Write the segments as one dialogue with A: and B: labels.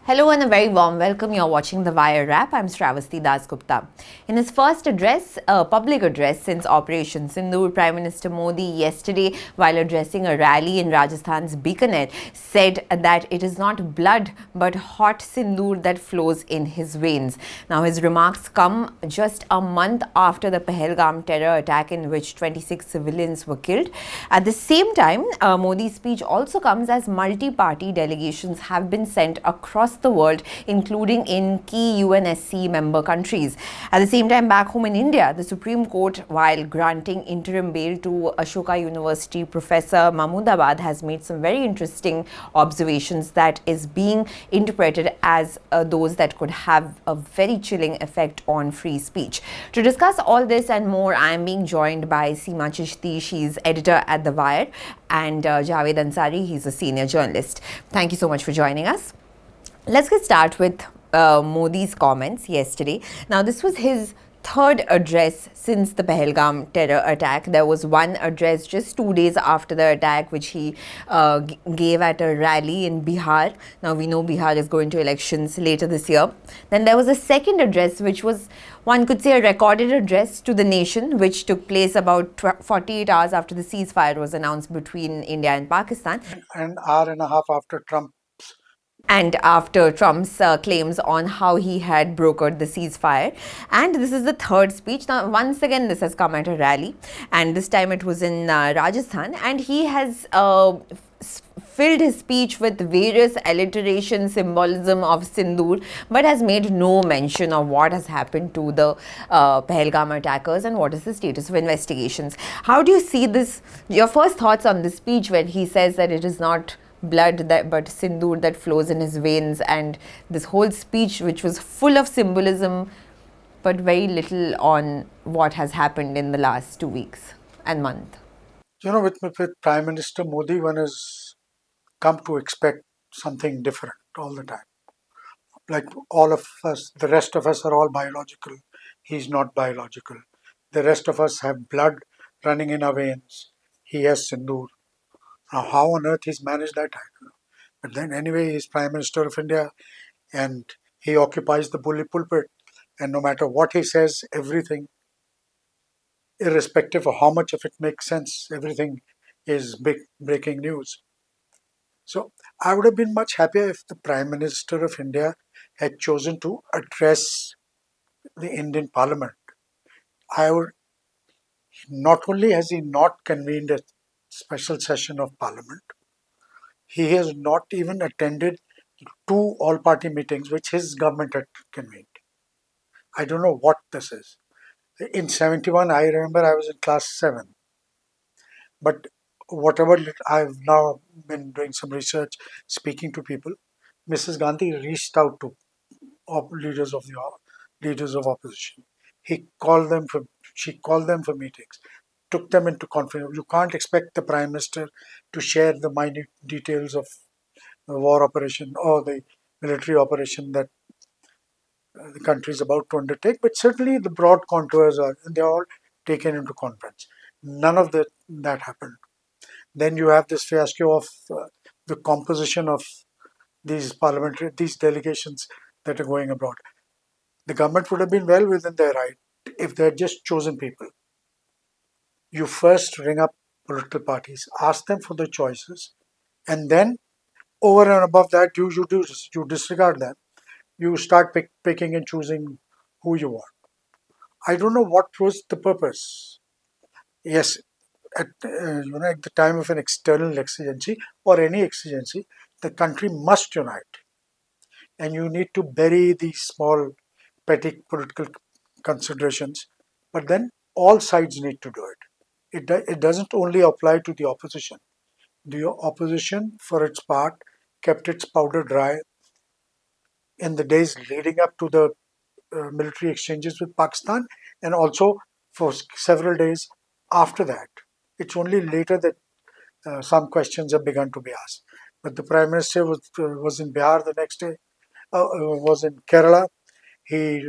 A: Hello and a very warm welcome. You're watching The Wire Wrap. I'm Shravasti Dasgupta. In his first address, public address since Operation Sindoor, Prime Minister Modi yesterday, while addressing a rally in Rajasthan's Bikaner, said that it is not blood but hot sindoor that flows in his veins. Now, his remarks come just a month after the Pahalgam terror attack in which 26 civilians were killed. At the same time, Modi's speech also comes as multi-party delegations have been sent across the world, including in key UNSC member countries. At the same time, back home in India, the Supreme Court, while granting interim bail to Ashoka University Professor Mahmudabad, has made some very interesting observations that is being interpreted as those that could have a very chilling effect on free speech. To discuss all this and more, I am being joined by Seema Chishti. She's editor at The Wire, and Javed Ansari, he's a senior journalist. Thank you so much for joining us. Let's get started with Modi's comments yesterday. Now, this was his third address since the Pahalgam terror attack. There was one address just 2 days after the attack, which he gave at a rally in Bihar. Now, we know Bihar is going to elections later this year. Then there was a second address, which was, one could say, a recorded address to the nation, which took place about 48 hours after the ceasefire was announced between India and Pakistan.
B: An hour and a half after Trump.
A: And after Trump's claims on how he had brokered the ceasefire. And this is the third speech. Now, once again, this has come at a rally, and this time it was in Rajasthan, and he has filled his speech with various alliteration, symbolism of Sindoor, but has made no mention of what has happened to the Pahalgam attackers and what is the status of investigations. How do you see this? Your first thoughts on this speech when he says that it is not blood that but sindoor that flows in his veins, and this whole speech which was full of symbolism but very little on what has happened in the last 2 weeks and month.
B: With Prime Minister Modi, one has come to expect something different all the time. Like all of us, the rest of us are all biological. He's not biological. The rest of us have blood running in our veins. He has Sindoor. Now, how on earth he's managed that, I don't know. But then, anyway, he's Prime Minister of India and he occupies the bully pulpit. And no matter what he says, everything, irrespective of how much of it makes sense, everything is big breaking news. So I would have been much happier if the Prime Minister of India had chosen to address the Indian Parliament. I would not only has he not convened a special session of Parliament, he has not even attended two all-party meetings which his government had convened. I don't know what this is. In 71, I remember I was in class 7. But whatever I've now been doing some research, speaking to people, Mrs. Gandhi reached out to leaders of opposition. He called them for she called them for meetings, took them into conference. You can't expect the prime minister to share the minute details of the war operation or the military operation that the country is about to undertake, but certainly the broad contours are, and they're all taken into conference. None of that happened. Then you have this fiasco of the composition of these delegations that are going abroad. The government would have been well within their right if they had just chosen people. You first ring up political parties, ask them for the choices, and then over and above that, you disregard them. You start picking and choosing who you want. I don't know what was the purpose. Yes, at the time of an external exigency or any exigency, the country must unite, and you need to bury these small petty political considerations. But then all sides need to do it. It doesn't only apply to the opposition. The opposition, for its part, kept its powder dry in the days leading up to the military exchanges with Pakistan, and also for several days after that. It's only later that some questions have begun to be asked. But the Prime Minister was in Bihar the next day, was in Kerala. He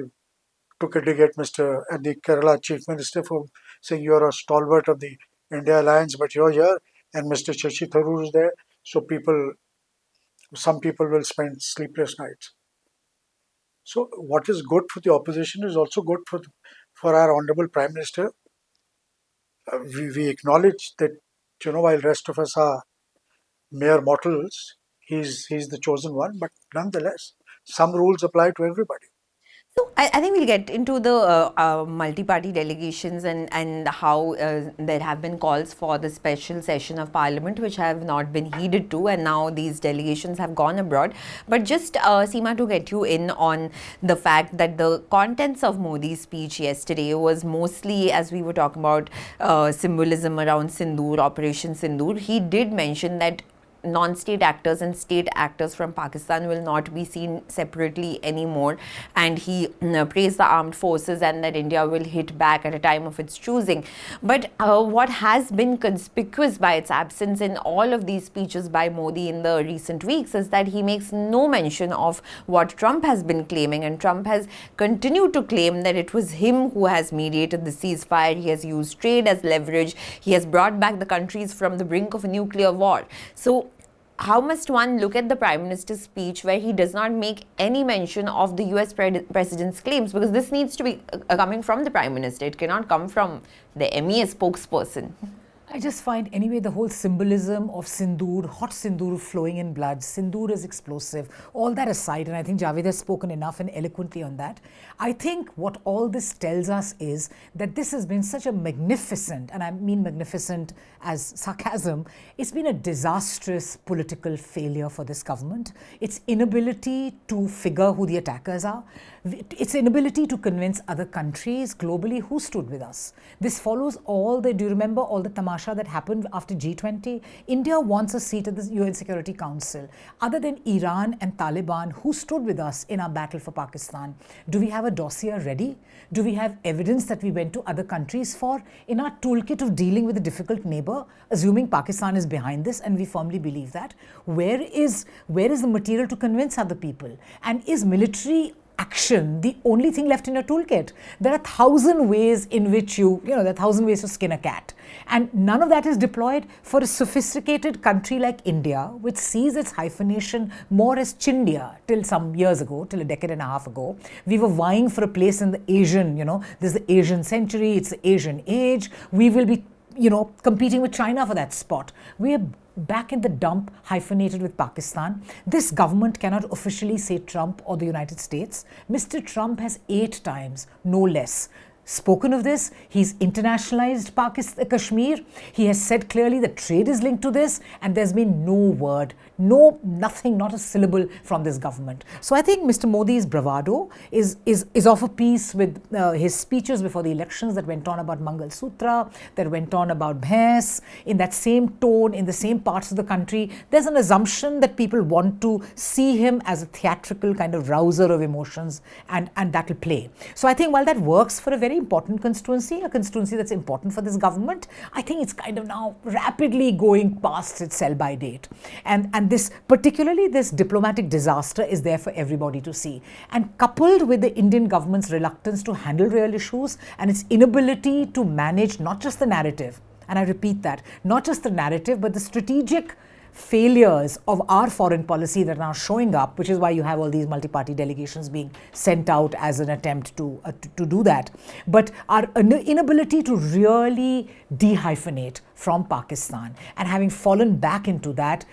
B: took a dig at the Kerala Chief Minister for saying you're a stalwart of the India alliance, but you're here, and Mr. Shashi Tharoor is there. So people Some people will spend sleepless nights. So what is good for the opposition is also good for our honorable Prime Minister. We acknowledge that, while rest of us are mere mortals, he's the chosen one. But nonetheless, some rules apply to everybody.
A: So I think we'll get into the multi-party delegations and how there have been calls for the special session of Parliament which have not been heeded to, and now these delegations have gone abroad. But just Seema, to get you in on the fact that the contents of Modi's speech yesterday was mostly, as we were talking about, symbolism around Sindoor, Operation Sindoor. He did mention that non-state actors and state actors from Pakistan will not be seen separately anymore, and he praised the armed forces and that India will hit back at a time of its choosing. But what has been conspicuous by its absence in all of these speeches by Modi in the recent weeks is that he makes no mention of what Trump has been claiming, and Trump has continued to claim that it was him who has mediated the ceasefire. He has used trade as leverage. He has brought back the countries from the brink of a nuclear war. So how must one look at the Prime Minister's speech where he does not make any mention of the US President's claims? Because this needs to be coming from the Prime Minister. It cannot come from the MEA spokesperson.
C: I just find, anyway, the whole symbolism of Sindoor, hot Sindoor flowing in blood, Sindoor is explosive, all that aside, and I think Javed has spoken enough and eloquently on that. I think what all this tells us is that this has been such a magnificent, and I mean magnificent as sarcasm, it's been a disastrous political failure for this government. Its inability to figure who the attackers are, its inability to convince other countries globally who stood with us. This follows all the, do you remember all the tamasha that happened after G20? India wants a seat at the UN Security Council. Other than Iran and Taliban, who stood with us in our battle for Pakistan? Do we have a dossier ready? Do we have evidence that we went to other countries for in our toolkit of dealing with a difficult neighbor, assuming Pakistan is behind this, and we firmly believe that? Where is the material to convince other people? And is military action the only thing left in your toolkit? There are 1,000 ways in which there are 1,000 ways to skin a cat. And none of that is deployed for a sophisticated country like India, which sees its hyphenation more as Chindia till some years ago, till a decade and a half ago. We were vying for a place in the Asian, there's the Asian century, it's the Asian age. We will be, competing with China for that spot. We are back in the dump, hyphenated with Pakistan. This government cannot officially say Trump or the United States. Mr. Trump has 8 times, no less, spoken of this. He's internationalized Kashmir. He has said clearly that trade is linked to this, and there's been no word, nothing, not a syllable from this government. So I think Mr. Modi's bravado is of a piece with his speeches before the elections that went on about Mangal Sutra, that went on about Bhains, in that same tone, in the same parts of the country. There's an assumption that people want to see him as a theatrical kind of rouser of emotions, and that will play. So I think while that works for a very important constituency, a constituency that's important for this government, I think it's kind of now rapidly going past its sell-by date. And this, particularly this diplomatic disaster, is there for everybody to see. And coupled with the Indian government's reluctance to handle real issues and its inability to manage not just the narrative, and I repeat that, not just the narrative, but the strategic failures of our foreign policy that are now showing up, which is why you have all these multi-party delegations being sent out as an attempt to do that. But our inability to really dehyphenate from Pakistan, and having fallen back into that,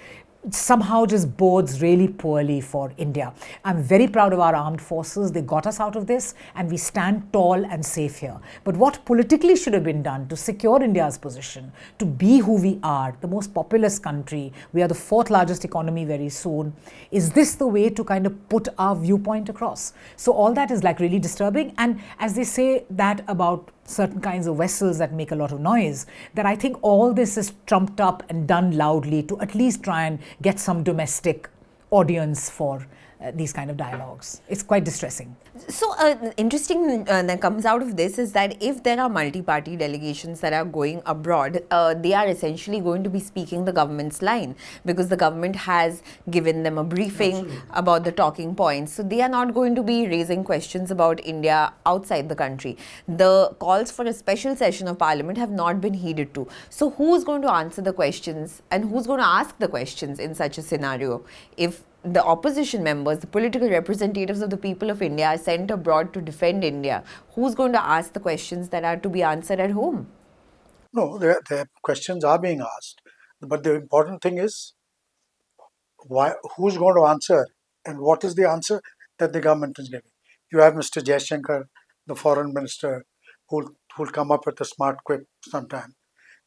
C: somehow just bodes really poorly for India. I'm very proud of our armed forces. They got us out of this, and we stand tall and safe here. But what politically should have been done to secure India's position, to be who we are, the most populous country, we are the 4th largest economy very soon, is this the way to kind of put our viewpoint across? So all that is like really disturbing. And as they say that about certain kinds of vessels that make a lot of noise, that I think all this is trumped up and done loudly to at least try and get some domestic audience for these kind of dialogues. It's quite distressing.
A: So interesting that comes out of this is that if there are multi-party delegations that are going abroad, they are essentially going to be speaking the government's line, because the government has given them a briefing about the talking points. So they are not going to be raising questions about India outside the country. The calls for a special session of Parliament have not been heeded to. So who's going to answer the questions and who's going to ask the questions in such a scenario? If the opposition members, the political representatives of the people of India, are sent abroad to defend India, who's going to ask the questions that are to be answered at home?
B: No, the questions are being asked, but the important thing is who's going to answer and what is the answer that the government is giving. You have Mr. Jaishankar, the foreign minister, who'll come up with a smart quip sometime.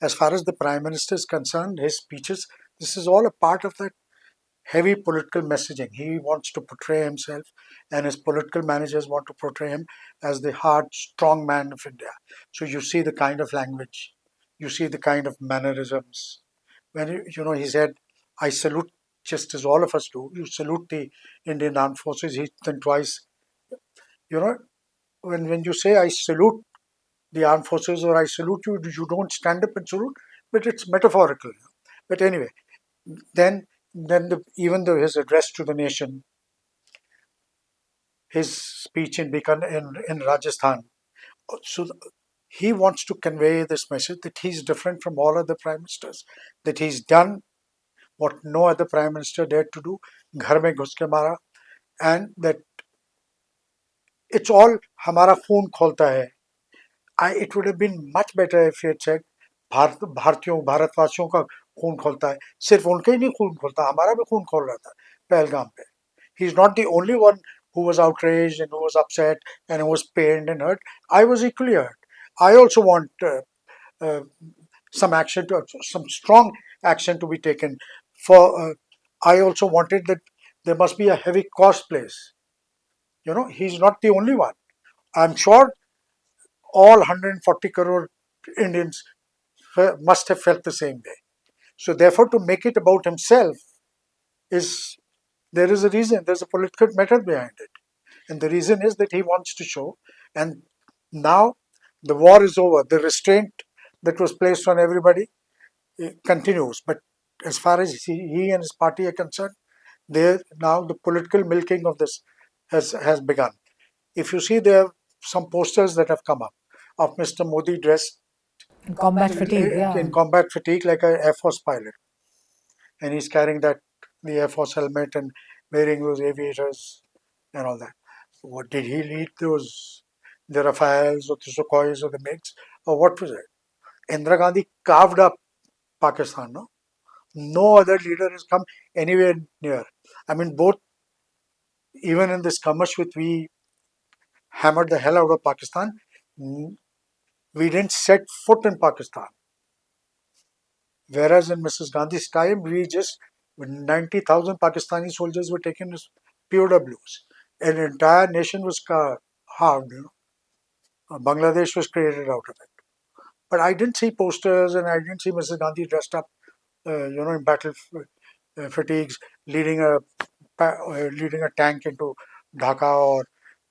B: As far as the Prime Minister is concerned, his speeches, this is all a part of that heavy political messaging. He wants to portray himself, and his political managers want to portray him as the hard, strong man of India. So you see the kind of language, you see the kind of mannerisms. When he said, "I salute," just as all of us do. You salute the Indian Armed Forces. He then twice. You know, when you say, "I salute the armed forces," or "I salute you," you don't stand up and salute, but it's metaphorical. But anyway, then even though his address to the nation, his speech in Bikaner in Rajasthan, so he wants to convey this message that he's different from all other prime ministers, that he's done what no other prime minister dared to do, ghar mein ghus ke mara, and that it's all हमारा खून खोलता है. It would have been much better if he had said भारतवासियों का खून खोलता है. सिर्फ उनका ही नहीं खून खोलता, हमारा भी खून खोल रहा था पहलगाम पे. He's not the only one who was outraged and who was upset and who was pained and hurt. I was equally hurt. I also want some strong action to be taken. I also wanted that there must be a heavy cost place. He's not the only one. I'm sure all 140 crore Indians must have felt the same way. So therefore, to make it about himself there is a reason, there's a political method behind it. And the reason is that he wants to show, and now the war is over. The restraint that was placed on everybody continues. But as far as he and his party are concerned, now the political milking of this has begun. If you see, there are some posters that have come up of Mr. Modi dressed
C: in combat fatigue,
B: in combat fatigue like an Air Force pilot, and he's carrying the Air Force helmet and wearing those aviators and all that. What did he lead those? The Rafales or the Sukhois or the MiGs, or what was it? Indira Gandhi carved up Pakistan. No other leader has come anywhere near. I mean, even in this skirmish which we hammered the hell out of Pakistan, we didn't set foot in Pakistan. Whereas in Mrs. Gandhi's time, 90,000 Pakistani soldiers were taken as POWs. An entire nation was harmed. Bangladesh was created out of it. But I didn't see posters, and I didn't see Mrs. Gandhi dressed up, in battle fatigues, leading a tank into Dhaka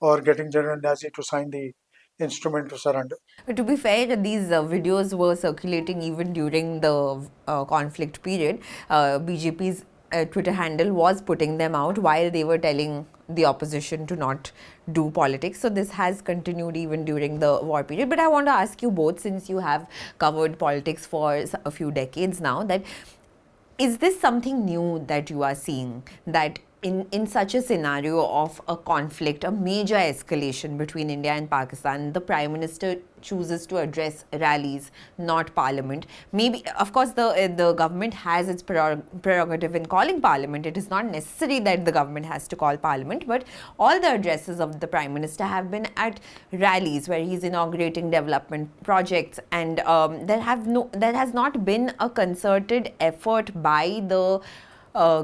B: or getting General Nazi to sign the instrument to surrender.
A: But to be fair, these videos were circulating even during the conflict period. BJP's Twitter handle was putting them out while they were telling the opposition to not do politics. So this has continued even during the war period. But I want to ask you both, since you have covered politics for a few decades now, that is this something new that you are seeing, that in such a scenario of a conflict, a major escalation between India and Pakistan, the Prime Minister chooses to address rallies, not Parliament? Maybe, of course, the government has its prerogative in calling Parliament. It is not necessary that the government has to call Parliament, but all the addresses of the Prime Minister have been at rallies where he's inaugurating development projects, and there has not been a concerted effort by the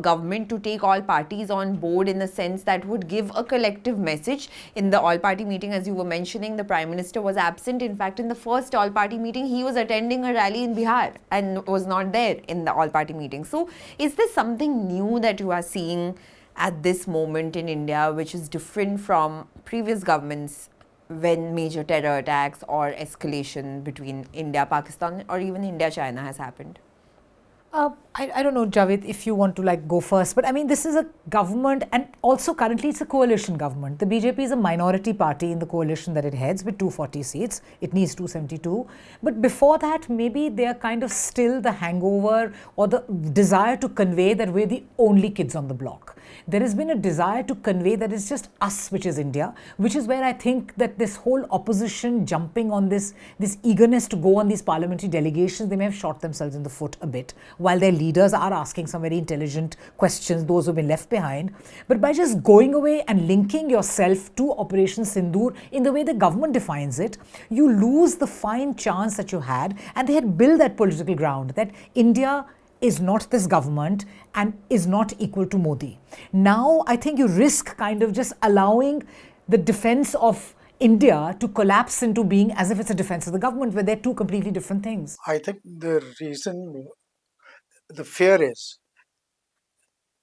A: government to take all parties on board in a sense that would give a collective message. In the all-party meeting, as you were mentioning, the Prime Minister was absent. In fact, in the first all-party meeting, he was attending a rally in Bihar and was not there in the all-party meeting. So is this something new that you are seeing at this moment in India, which is different from previous governments when major terror attacks or escalation between India, Pakistan, or even India, China has happened?
C: I don't know, Javed, if you want to go first, but I mean, this is a government, and also currently it's a coalition government. The BJP is a minority party in the coalition that it heads with 240 seats. It needs 272. But before that, maybe they are kind of still the hangover or the desire to convey that we're the only kids on the block. There has been a desire to convey that it's just us, which is India, which is where I think that this whole opposition jumping on this eagerness to go on these parliamentary delegations, they may have shot themselves in the foot a bit, while their leaders are asking some very intelligent questions, those who've been left behind. But by just going away and linking yourself to Operation Sindoor in the way the government defines it, you lose the fine chance that you had, and they had built that political ground that India is not this government and is not equal to Modi. Now, I think you risk kind of just allowing the defense of India to collapse into being as if it's a defense of the government, where they're two completely different things.
B: I think the fear is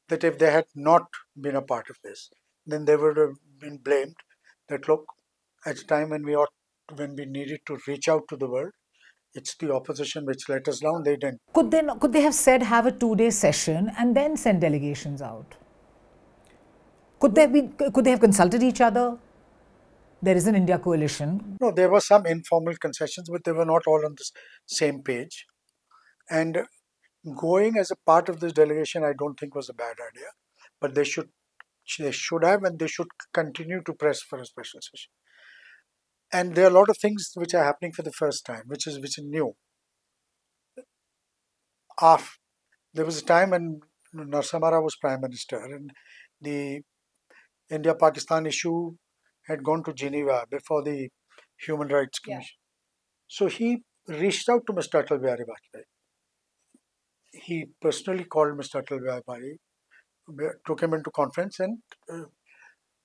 B: that if they had not been a part of this, then they would have been blamed that, look, at a time when we needed to reach out to the world, it's the opposition which let us down. They didn't.
C: Could they have said have a 2-day session and then send delegations out? Could they have consulted each other? There is an India coalition.
B: No, there were some informal concessions, but they were not all on the same page. And going as a part of this delegation, I don't think was a bad idea. But they should have, and they should continue to press for a special session. And there are a lot of things which are happening for the first time, which is new. There was a time when Narsamara was Prime Minister, and the India-Pakistan issue had gone to Geneva before the Human Rights Commission. So he reached out to Mr. Atal Bihari Vajpayee. He personally called Mr. Atal Bihari Vajpayee, took him into conference, and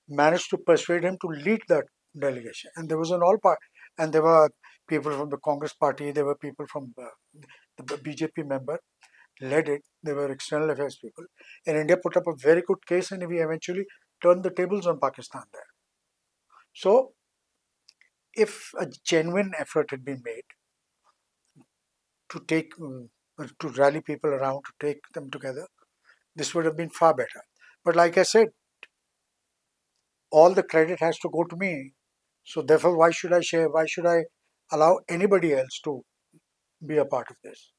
B: managed to persuade him to lead that delegation. And there was an all-part, and there were people from the Congress party, there were people from the BJP member led it. There were external affairs people, and India put up a very good case, and we eventually turned the tables on Pakistan there. So, if a genuine effort had been made to rally people around, to take them together, this would have been far better. But like I said, all the credit has to go to me. So therefore, why should I share? Why should I allow anybody else to be a part of this?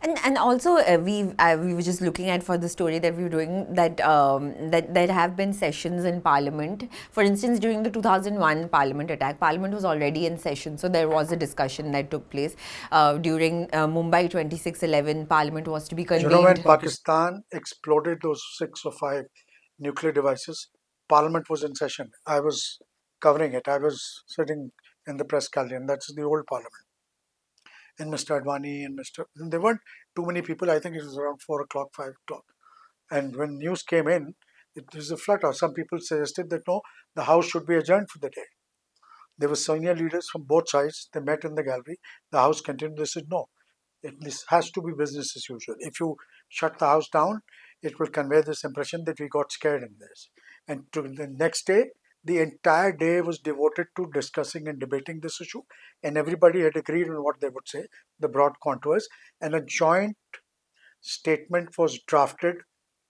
A: And also we were just looking at for the story that we were doing that that there have been sessions in Parliament. For instance, during the 2001 Parliament attack, Parliament was already in session, so there was a discussion that took place during Mumbai 2611. Parliament was to be convened.
B: You know, when Pakistan exploded those 6 or 5 nuclear devices, Parliament was in session. I was covering it. I was sitting in the press gallery, and that's the old Parliament. And Mr. Advani and there weren't too many people. I think it was around 4 o'clock, 5 o'clock. And when news came in, it was a flutter. Some people suggested that no, the House should be adjourned for the day. There were senior leaders from both sides. They met in the gallery. The House continued. They said, no, this has to be business as usual. If you shut the House down, it will convey this impression that we got scared in this. And to the next day, the entire day was devoted to discussing and debating this issue, and everybody had agreed on what they would say, the broad contours, and a joint statement was drafted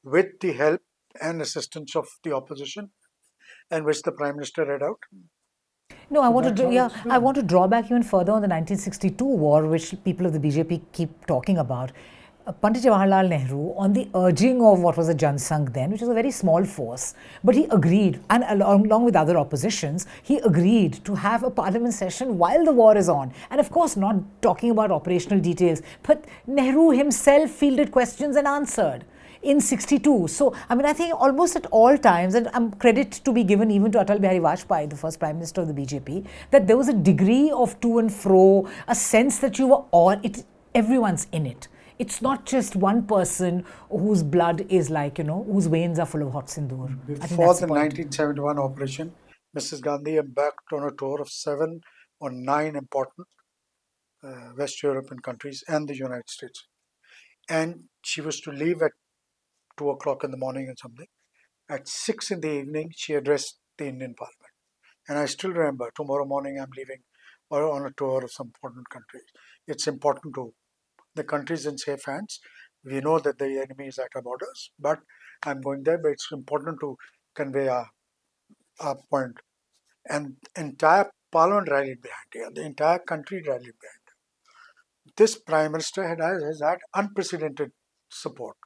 B: with the help and assistance of the opposition, and which the Prime Minister read out.
C: No, I want to draw back even further on the 1962 war, which people of the BJP keep talking about. Pandit Jawaharlal Nehru, on the urging of what was a Jansangh then, which was a very small force, but he agreed, and along with other oppositions, he agreed to have a parliament session while the war is on. And of course, not talking about operational details, but Nehru himself fielded questions and answered in 62. So, I mean, I think almost at all times, and credit to be given even to Atal Bihari Vajpayee, the first Prime Minister of the BJP, that there was a degree of to and fro, a sense that you were all, everyone's in it. It's not just one person whose blood is like, whose veins are full of hot sindoor.
B: Before the 1971 operation, Mrs. Gandhi embarked on a tour of 7 or 9 important West European countries and the United States. And she was to leave at 2 o'clock in the morning or something. At 6 in the evening, she addressed the Indian Parliament. And I still remember, tomorrow morning I'm leaving on a tour of some important countries. It's important to the countries in safe hands. We know that the enemy is at our borders, but I'm going there, but it's important to convey our point. And entire parliament rallied behind her. The entire country rallied behind her. This Prime Minister has had unprecedented support.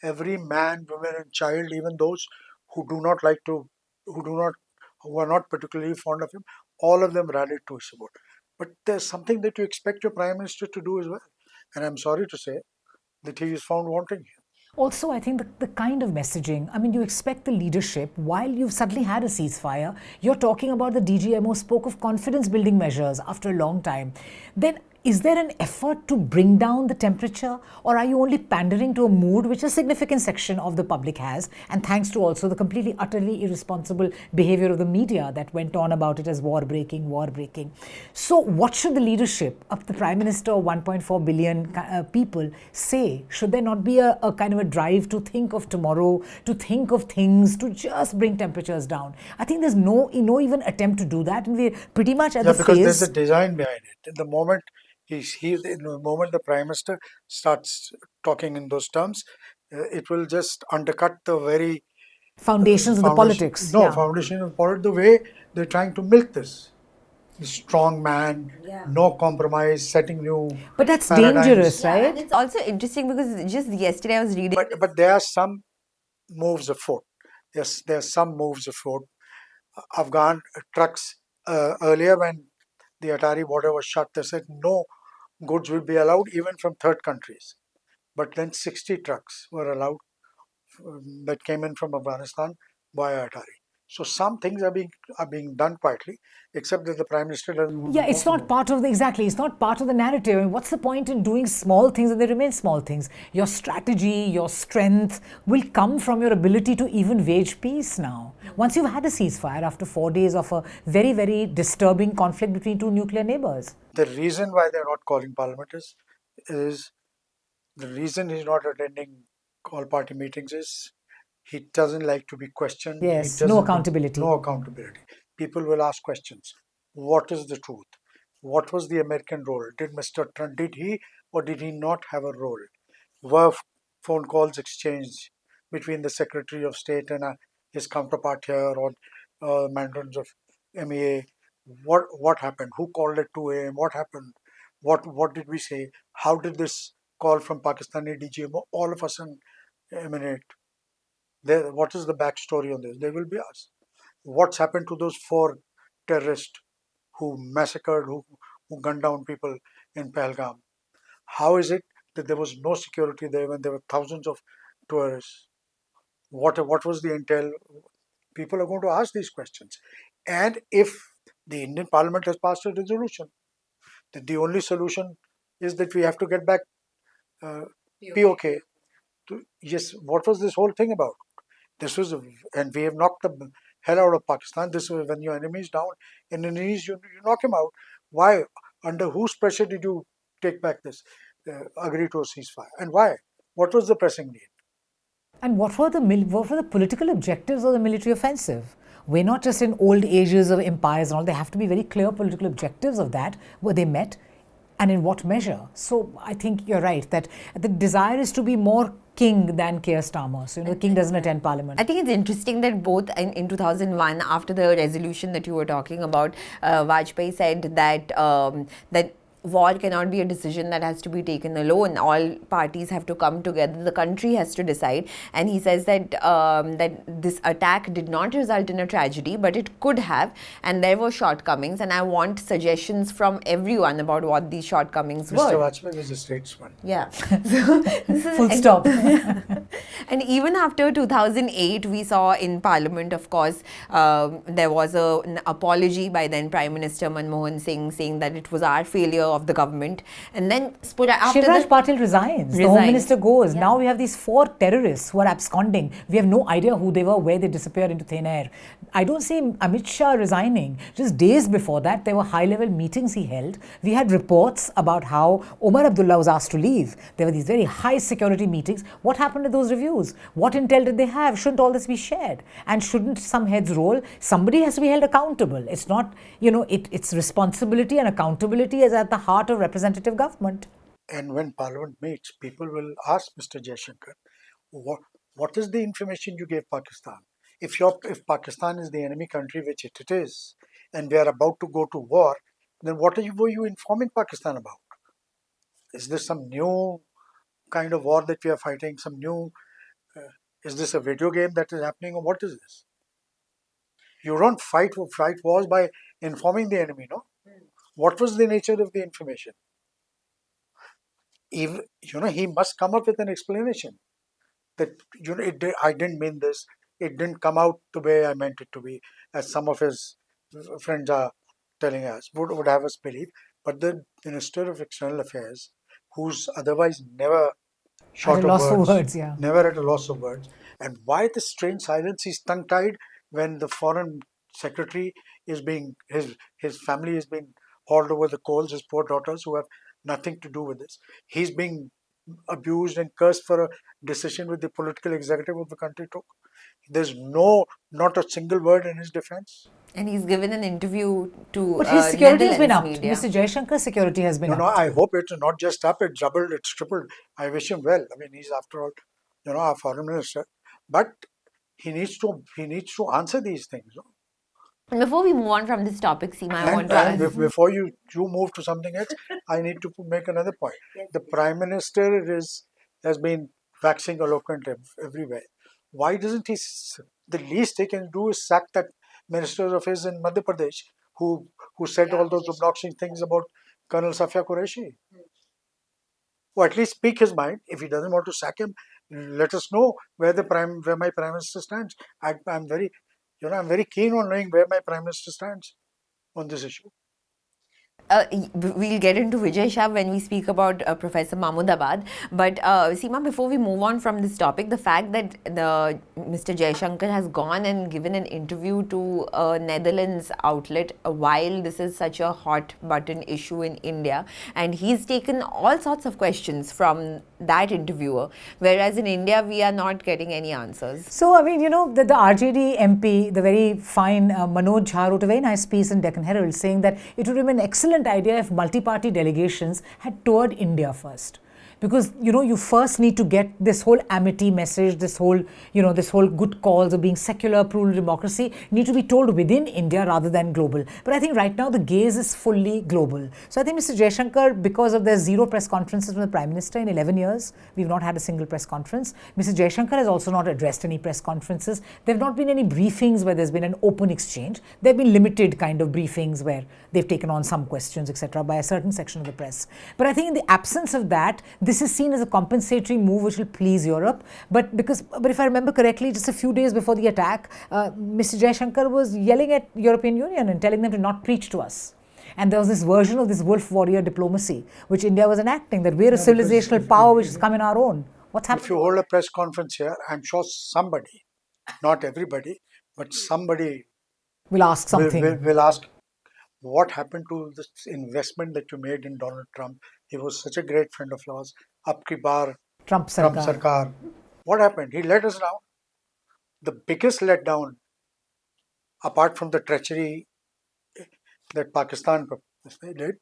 B: every man, woman, and child, even those who do not like to, who do not, who are not particularly fond of him, all of them rallied to his support. But there's something that you expect your prime minister to do as well, and I'm sorry to say that he is found wanting here.
C: Also, I think the kind of messaging, I mean, you expect the leadership, while you've suddenly had a ceasefire, you're talking about the DGMO spoke of confidence building measures after a long time. Then is there an effort to bring down the temperature, or are you only pandering to a mood which a significant section of the public has, and thanks to also the completely utterly irresponsible behavior of the media that went on about it as war breaking, war breaking? So what should the leadership of the Prime Minister of 1.4 billion people say? Should there not be a kind of a drive to think of tomorrow, to think of things, to just bring temperatures down? I think there's no even attempt to do that, and we're pretty much at the phase.
B: Because there's a design behind it. In the moment in the moment the prime minister starts talking in those terms, it will just undercut the very
C: foundations of the politics.
B: Foundation of politics. The way they're trying to milk this. The strong man, no compromise, setting new.
C: But that's
B: paradigms.
C: Dangerous, right?
A: And it's also interesting because just yesterday I was reading.
B: But there are some moves afoot. Yes, there are some moves afoot. Afghan trucks earlier when the Atari border was shut, they said no goods will be allowed even from third countries. But then 60 trucks were allowed that came in from Afghanistan via Atari. So some things are being done quietly, except that the Prime Minister doesn't.
C: Yeah, it's not part of it's not part of the narrative. And what's the point in doing small things and they remain small things? Your strategy, your strength will come from your ability to even wage peace now. Once you've had a ceasefire after 4 days of a very, very disturbing conflict between two nuclear neighbors.
B: The reason why they're not calling Parliament is the reason he's not attending all party meetings is he doesn't like to be questioned.
C: Yes, no accountability.
B: No accountability. People will ask questions. What is the truth? What was the American role? Did Mr. Trump, did he or did he not have a role? Were phone calls exchanged between the Secretary of State and his counterpart here or mandarins of MEA? What happened? Who called at 2 a.m.? What happened? What did we say? How did this call from Pakistani DGMO all of a sudden emanate? What is the backstory on this? They will be asked. What's happened to those 4 terrorists who massacred, who gunned down people in Pahalgam? How is it that there was no security there when there were thousands of tourists? What was the intel? People are going to ask these questions. And if the Indian Parliament has passed a resolution that the only solution is that we have to get back POK. Yes, what was this whole thing about? This was, and we have knocked the hell out of Pakistan. This was when your enemy is down in the knees, you knock him out. Why? Under whose pressure did you take back this, agree to a ceasefire? And why? What was the pressing need?
C: And what were the political objectives of the military offensive? We're not just in old ages of empires and all. There have to be very clear political objectives of that. Were they met? And in what measure? So I think you're right that the desire is to be more king than Keir Starmer. So, the king doesn't attend parliament.
A: I think it's interesting that both in 2001, after the resolution that you were talking about, Vajpayee said that that war cannot be a decision that has to be taken alone. All parties have to come together. The country has to decide. And he says that that this attack did not result in a tragedy, but it could have. And there were shortcomings. And I want suggestions from everyone about what these shortcomings were.
B: Mr. Vajpayee is a statesman.
A: Yeah. So,
C: Full stop.
A: And even after 2008, we saw in Parliament, of course, there was an apology by then Prime Minister Manmohan Singh saying that it was our failure of the government. And then after
C: Shivraj Patil resigns. The Home Minister goes. Yeah. Now we have these 4 terrorists who are absconding. We have no idea who they were, where they disappeared into thin air. I don't see Amit Shah resigning. Just days before that, there were high-level meetings he held. We had reports about how Omar Abdullah was asked to leave. There were these very high-security meetings. What happened to those reviews? What intel did they have? Shouldn't all this be shared? And shouldn't some heads roll? Somebody has to be held accountable. It's not, it's responsibility and accountability is at the heart of representative government.
B: And when Parliament meets, people will ask Mr. Jaishankar, what is the information you gave Pakistan? If Pakistan is the enemy country, which it is, and we are about to go to war, then what were you informing Pakistan about? Is this some new kind of war that we are fighting, some new Is this a video game that is happening, or what is this? You don't fight wars by informing the enemy, no? What was the nature of the information? Even, he must come up with an explanation that, I didn't mean this. It didn't come out the way I meant it to be, as some of his friends are telling us, would have us believe. But the Minister of External Affairs, who's otherwise never short
C: At a
B: of
C: loss for
B: words,
C: words, yeah.
B: never at a loss of words, and why this strange silence? He's tongue-tied when the foreign secretary is being, his family is being hauled over the coals, his poor daughters who have nothing to do with this. He's being abused and cursed for a decision with the political executive of the country took. There's not a single word in his defense.
A: And he's given an interview to
C: But his security has been
A: Netherlands
C: upped.
A: media.
C: Mr. Jaishankar's security has been upped.
B: No, I hope it's not just up, it's doubled, it's tripled. I wish him well. I mean, he's after all, our foreign minister. But he needs to answer these things. No?
A: Before we move on from this topic, Seema, I want to ask.
B: Before you move to something else, I need to make another point. The Prime Minister has been waxing eloquent everywhere. Why doesn't he? The least he can do is sack that minister of his in Madhya Pradesh who said all those obnoxious things about Colonel Safia Qureshi. Or at least speak his mind. If he doesn't want to sack him, let us know where my Prime Minister stands. I'm very keen on knowing where my Prime Minister stands on this issue.
A: We'll get into Vijay Shah when we speak about Professor Mahmudabad. But Seema, before we move on from this topic, the fact that Mr. Jaishankar has gone and given an interview to a Netherlands outlet while this is such a hot button issue in India, and he's taken all sorts of questions from that interviewer, whereas in India we are not getting any answers.
C: So, I mean, the RJD MP, the very fine Manoj Jha, wrote a very nice piece in Deccan Herald saying that it would have been an excellent idea if multi-party delegations had toured India first. Because, you first need to get this whole amity message, this whole good cause of being secular, plural democracy need to be told within India rather than global. But I think right now the gaze is fully global. So I think Mr. Jaishankar, because of their 0 press conferences from the Prime Minister in 11 years, we've not had a single press conference. Mr. Jaishankar has also not addressed any press conferences. There have not been any briefings where there's been an open exchange. There have been limited kind of briefings where they've taken on some questions, etc., by a certain section of the press. But I think in the absence of that, this is seen as a compensatory move which will please Europe. But if I remember correctly, just a few days before the attack, Mr. Jaishankar was yelling at European Union and telling them to not preach to us. And there was this version of this wolf warrior diplomacy which India was enacting, that we're a civilizational power which has come in our own. What's happening?
B: If you hold a press conference here, I'm sure somebody, not everybody, but somebody
C: will ask something.
B: Will ask, what happened to this investment that you made in Donald Trump? He was such a great friend of yours. Abki baar,
C: Trump Sarkar.
B: What happened? He let us down. The biggest letdown, apart from the treachery that Pakistan did,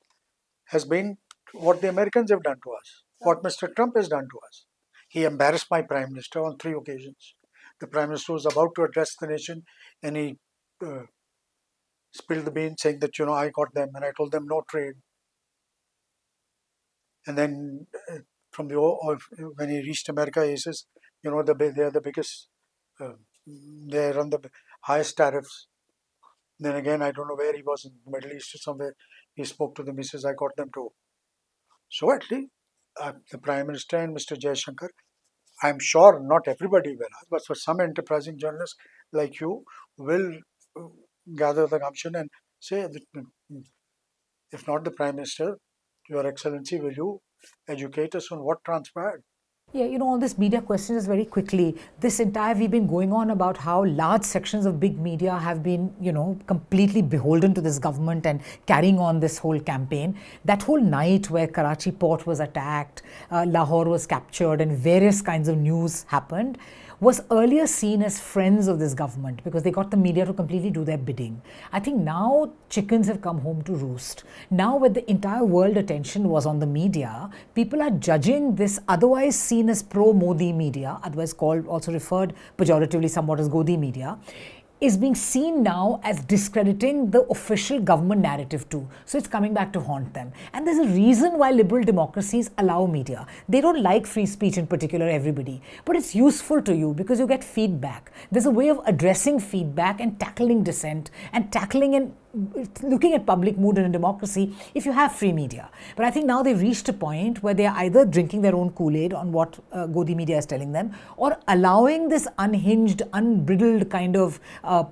B: has been what the Americans have done to us, what Mr. Trump has done to us. He embarrassed my Prime Minister on 3 occasions. The Prime Minister was about to address the nation and he spilled the beans saying that, I got them and I told them no trade. And then when he reached America, he says, they are the biggest, they run the highest tariffs. Then again, I don't know where he was, in the Middle East or somewhere. He spoke to them, he says, I got them too. So at least the Prime Minister and Mr. Jaishankar, I'm sure not everybody will ask, but for some enterprising journalists like you will gather the gumption and say, if not the Prime Minister, Your Excellency, will you educate us on what transpired?
C: Yeah, all this media questions is very quickly. We've been going on about how large sections of big media have been, completely beholden to this government and carrying on this whole campaign. That whole night where Karachi port was attacked, Lahore was captured and various kinds of news happened, was earlier seen as friends of this government because they got the media to completely do their bidding. I think now chickens have come home to roost. Now when the entire world attention was on the media, people are judging this otherwise seen as pro-Modi media, otherwise also referred pejoratively somewhat as Godi media, is being seen now as discrediting the official government narrative too. So it's coming back to haunt them. And there's a reason why liberal democracies allow media. They don't like free speech in particular, everybody, but it's useful to you because you get feedback. There's a way of addressing feedback and tackling dissent and tackling and looking at public mood in a democracy if you have free media. But I think now they've reached a point where they're either drinking their own Kool-Aid on what Godi media is telling them, or allowing this unhinged, unbridled kind of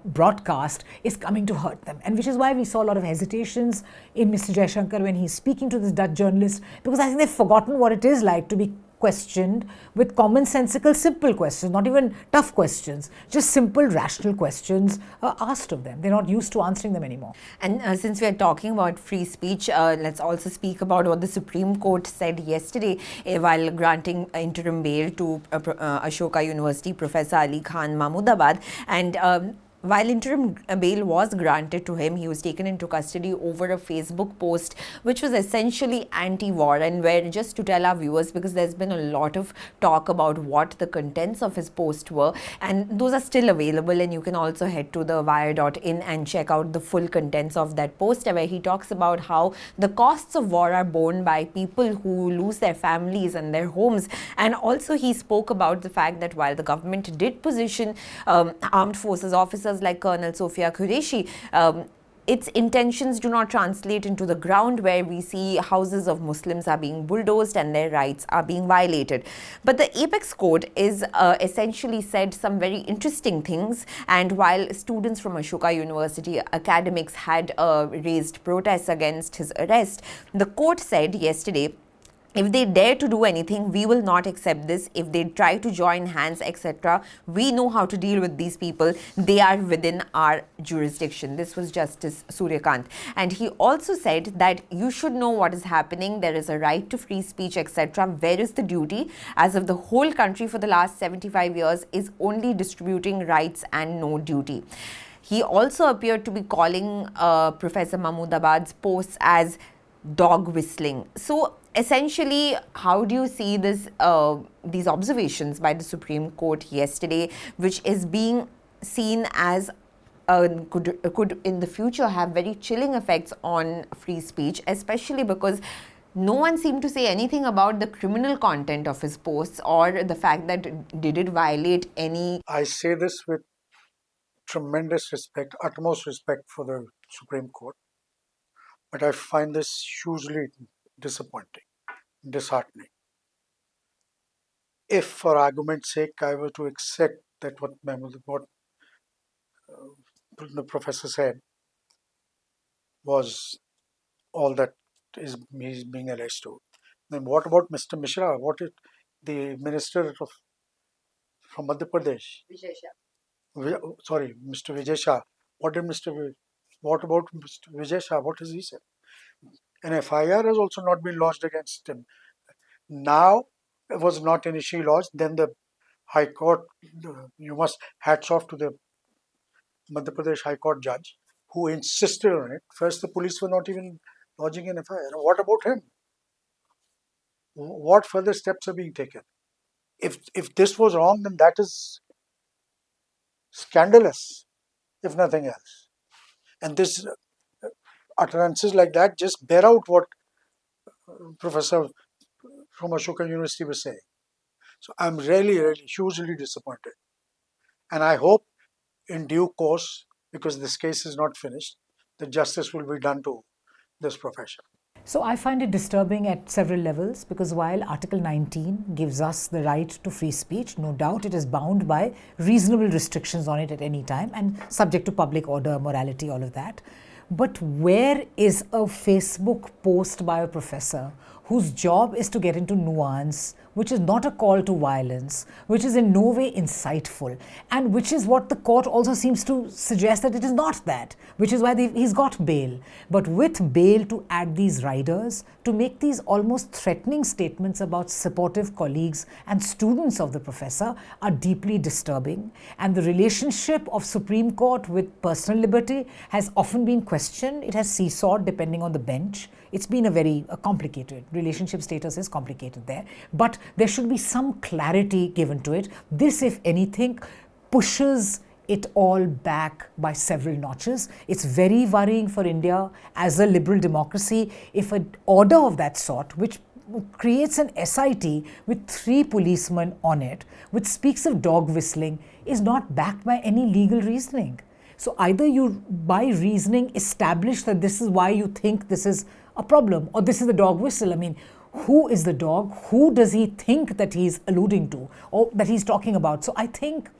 C: broadcast is coming to hurt them. And which is why we saw a lot of hesitations in Mr. Jaishankar when he's speaking to this Dutch journalist, because I think they've forgotten what it is like to be questioned with commonsensical, simple questions, not even tough questions, just simple, rational questions asked of them. They're not used to answering them anymore.
A: And since we are talking about free speech, let's also speak about what the Supreme Court said yesterday while granting interim bail to Ashoka University Professor Ali Khan Mahmudabad. And while interim bail was granted to him, he was taken into custody over a Facebook post which was essentially anti-war, and where, just to tell our viewers, because there's been a lot of talk about what the contents of his post were, and those are still available, and you can also head to the wire.in and check out the full contents of that post, where he talks about how the costs of war are borne by people who lose their families and their homes. And also he spoke about the fact that while the government did position armed forces officers like Colonel Sofia Qureshi, its intentions do not translate into the ground, where we see houses of Muslims are being bulldozed and their rights are being violated. But the Apex Code is essentially said some very interesting things, and while students from Ashoka University academics had raised protests against his arrest, the court said yesterday, if they dare to do anything, we will not accept this. If they try to join hands, etc., we know how to deal with these people. They are within our jurisdiction. This was Justice Suryakant. And he also said that you should know what is happening. There is a right to free speech, etc. Where is the duty? As if the whole country for the last 75 years is only distributing rights and no duty. He also appeared to be calling Professor Mahmudabad's posts as dog whistling. So essentially, how do you see this these observations by the Supreme Court yesterday, which is being seen as could in the future have very chilling effects on free speech, especially because no one seemed to say anything about the criminal content of his posts or the fact that did it violate any...
B: I say this with tremendous respect, utmost respect for the Supreme Court, but I find this hugely disappointing, disheartening. If, for argument's sake, I were to accept that what the professor said was all that is being alleged to, then what about Mr. Mishra? What is the minister from Madhya Pradesh? Sorry, Mr. Vijay Shah. What about Mr. Vijay Shah? What has he said? An FIR has also not been lodged against him. Now, it was not initially lodged. Then the High Court, hats off to the Madhya Pradesh High Court judge who insisted on it. First, the police were not even lodging an FIR. What about him? What further steps are being taken? If this was wrong, then that is scandalous, if nothing else. And this utterances like that just bear out what Professor from Ashoka University was saying. So I'm really, really hugely disappointed. And I hope in due course, because this case is not finished, the justice will be done to this professor.
C: So I find it disturbing at several levels, because while Article 19 gives us the right to free speech, no doubt it is bound by reasonable restrictions on it at any time and subject to public order, morality, all of that. But where is a Facebook post by a professor whose job is to get into nuance, which is not a call to violence, which is in no way insightful, and which is what the court also seems to suggest that it is not that, which is why he's got bail. But with bail to add these riders, to make these almost threatening statements about supportive colleagues and students of the professor are deeply disturbing. And the relationship of Supreme Court with personal liberty has often been questioned. It has seesawed depending on the bench. It's been a very complicated relationship. Status is complicated there, but there should be some clarity given to it. This, if anything, pushes it all back by several notches. It's very worrying for India as a liberal democracy if an order of that sort, which creates an SIT with 3 policemen on it, which speaks of dog whistling, is not backed by any legal reasoning. So either you, by reasoning, establish that this is why you think this is a problem, or this is the dog whistle. I mean, who is the dog? Who does he think that he's alluding to or that he's talking about? So I think,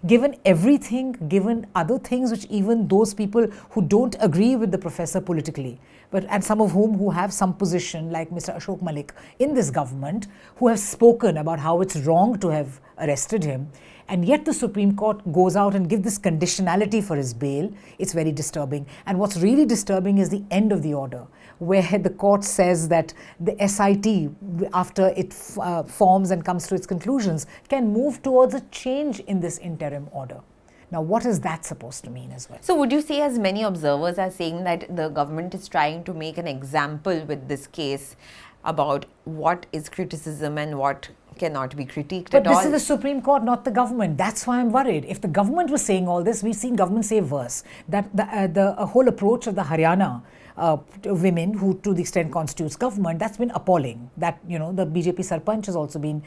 C: given everything, given other things which even those people who don't agree with the professor politically, and some of whom who have some position, like Mr. Ashok Malik in this government, who have spoken about how it's wrong to have arrested him, and yet the Supreme Court goes out and gives this conditionality for his bail, it's very disturbing. And what's really disturbing is the end of the order, where the court says that the SIT, after it forms and comes to its conclusions, can move towards a change in this interim order. Now, what is that supposed to mean as well?
A: So would you say, as many observers are saying, that the government is trying to make an example with this case about what is criticism and what cannot be critiqued
C: But
A: at all?
C: this is the Supreme Court, not the government. That's why I'm worried. If the government was saying all this, we've seen government say worse. That the whole approach of the Haryana women, who to the extent constitutes government, that's been appalling. That, you know, the BJP Sarpanch has also been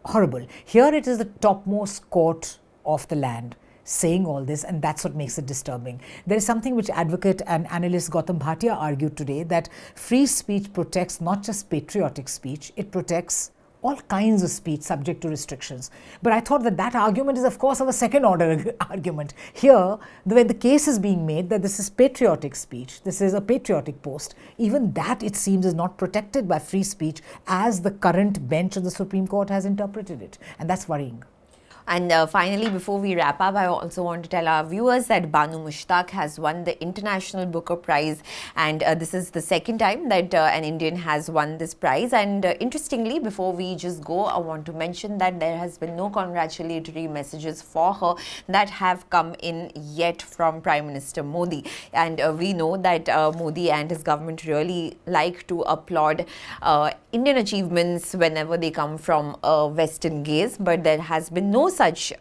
C: horrible. Here it is the topmost court of the land saying all this, and that's what makes it disturbing. There is something which advocate and analyst Gautam Bhatia argued today, that free speech protects not just patriotic speech, it protects all kinds of speech subject to restrictions. But I thought that that argument is, of course, of a second order argument. Here, the way the case is being made that this is patriotic speech, this is a patriotic post, even that, it seems, is not protected by free speech as the current bench of the Supreme Court has interpreted it. And that's worrying.
A: And finally, before we wrap up, I also want to tell our viewers that Banu Mushtaq has won the International Booker Prize, and this is the second time that an Indian has won this prize. And interestingly, before we just go, I want to mention that there has been no congratulatory messages for her that have come in yet from Prime Minister Modi. And we know that Modi and his government really like to applaud Indian achievements whenever they come from a Western gaze, but there has been no such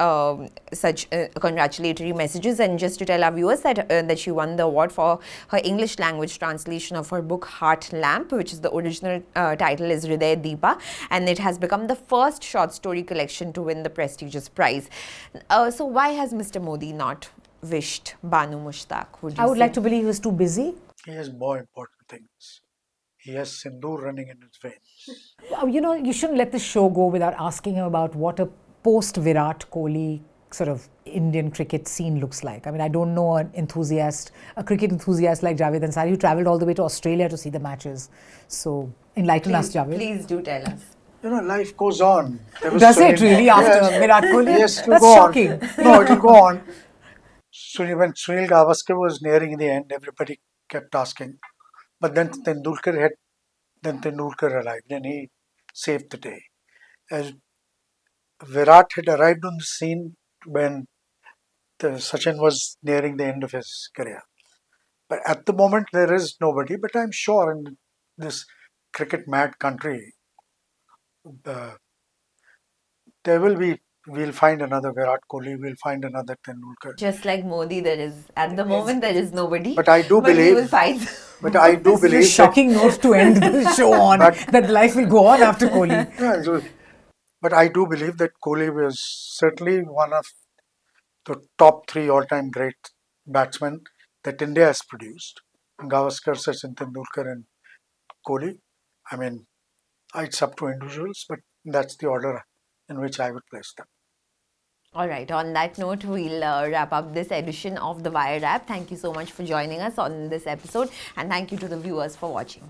A: congratulatory messages. And just to tell our viewers that she won the award for her English language translation of her book Heart Lamp, which is the original title is Hriday Deepa, and it has become the first short story collection to win the prestigious prize. So why has Mr. Modi not wished Banu Mushtaq?
C: I would like to believe he was too busy.
B: He has more important things. He has Sindoor running in his veins.
C: You know, you shouldn't let the show go without asking him about what a post-Virat Kohli sort of Indian cricket scene looks like. I mean, I don't know a cricket enthusiast like Javed Ansari, who travelled all the way to Australia to see the matches. So, enlighten us, Javed.
A: Please do tell us.
B: You know, life goes on.
C: Does it really after Virat Kohli?
B: Yes,
C: That's shocking.
B: No, it will go on. So when Sunil Gavaskar was nearing the end, everybody kept asking. But then Tendulkar arrived and he saved the day. As Virat had arrived on the scene when Sachin was nearing the end of his career. But at the moment, there is nobody. But I'm sure in this cricket mad country, there will be. We'll find another Virat Kohli. We'll find another Tendulkar.
A: Just like Modi, there is at the moment there is nobody.
B: But I do believe.
A: We will find.
B: But I do believe.
C: It's a shocking note to end the show on. That life will go on after Kohli.
B: Yeah, but I do believe that Kohli was certainly one of the top 3 all-time great batsmen that India has produced. Gavaskar, Sachin Tendulkar and Kohli. I mean, it's up to individuals, but that's the order in which I would place them.
A: All right. On that note, we'll wrap up this edition of the Wire Wrap. Thank you so much for joining us on this episode, and thank you to the viewers for watching.